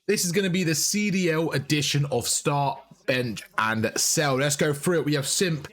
This is going to be the CDL edition of Start, Bench, and Sell. Let's go through it. We have Simp,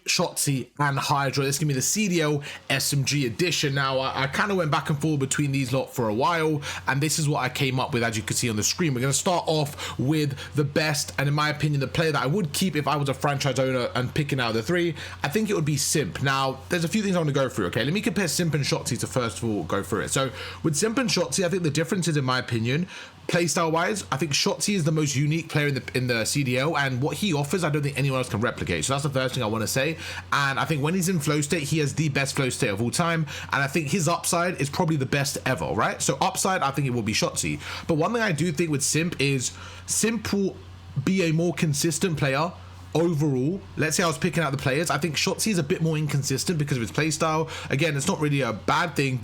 Shotzzy, and Hydra. This is going to be the CDL SMG edition. Now, I kind of went back and forth between these lot for a while, and this is what I came up with, as you can see on the screen. We're going to start off with the best, and in my opinion, the player that I would keep if I was a franchise owner and picking out the three, I think it would be Simp. Now, there's a few things I want to go through, okay? Let me compare Simp and Shotzzy to first of all go through it. So, with Simp and Shotzzy, I think the difference is, in my opinion, playstyle wise, I think Shotzzy is the most unique player in the CDL, and what he offers I don't think anyone else can replicate. So that's the first thing I want to say. And I think when he's in flow state, he has the best flow state of all time, and I think his upside is probably the best ever, right? So upside, I think it will be Shotzzy. But one thing I do think with Simp is Simp will be a more consistent player overall. Let's say I was picking out the players, I think Shotzzy is a bit more inconsistent because of his playstyle. Again, it's not really a bad thing,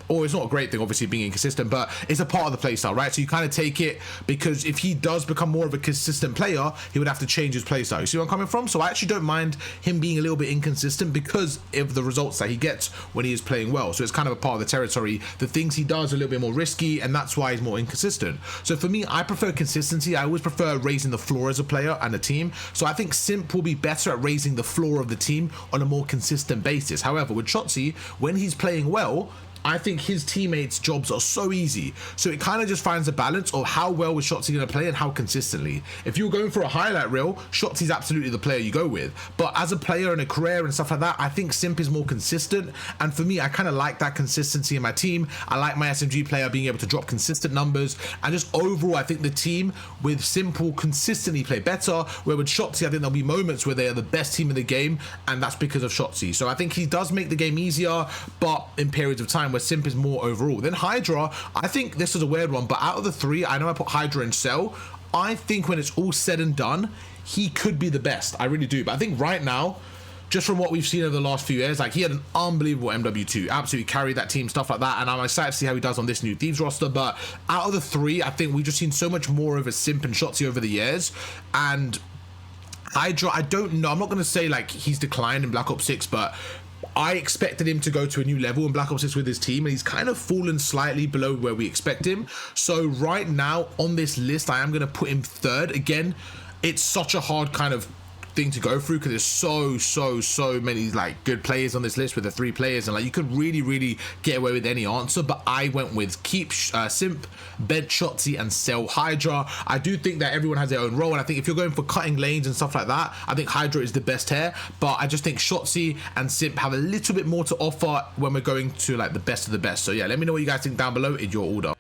or it's not a great thing, obviously, being inconsistent, but it's a part of the playstyle, right? So you kind of take it, because if he does become more of a consistent player, he would have to change his playstyle. You see where I'm coming from? So I actually don't mind him being a little bit inconsistent because of the results that he gets when he is playing well. So it's kind of a part of the territory. The things he does are a little bit more risky, and that's why he's more inconsistent. So for me, I prefer consistency. I always prefer raising the floor as a player and a team. So I think Simp will be better at raising the floor of the team on a more consistent basis. However, with Shotzzy, when he's playing well, I think his teammates' jobs are so easy. So it kind of just finds a balance of how well is Shotzzy going to play and how consistently. If you're going for a highlight reel, Shotzzy's absolutely the player you go with. But as a player in a career and stuff like that, I think Simp is more consistent. And for me, I kind of like that consistency in my team. I like my SMG player being able to drop consistent numbers. And just overall, I think the team with Simp will consistently play better. Where with Shotzzy, I think there'll be moments where they are the best team in the game, and that's because of Shotzzy. So I think he does make the game easier, but in periods of time where Simp is more overall. Then Hydra, I think this is a weird one, but out of the three, I know I put Hydra in Sell. I think when it's all said and done, he could be the best. I really do. But I think right now, just from what we've seen over the last few years, like, he had an unbelievable MW2, absolutely carried that team, stuff like that, and I'm excited to see how he does on this new Thieves roster. But out of the three, I think we've just seen so much more of a Simp and Shotzzy over the years, and Hydra, I don't know, I'm not going to say like he's declined in Black Ops 6, but I expected him to go to a new level in Black Ops 6 with his team, and he's kind of fallen slightly below where we expect him. So right now on this list, I am going to put him third. Again, it's such a hard kind of thing to go through because there's so many like good players on this list with the three players, and like you could really get away with any answer, but I went with keep Simp, bench Shotzzy, and sell Hydra. I do think that everyone has their own role, and I think if you're going for cutting lanes and stuff like that, I think Hydra is the best here, but I just think Shotzzy and Simp have a little bit more to offer when we're going to like the best of the best. So yeah, let me know what you guys think down below in your order.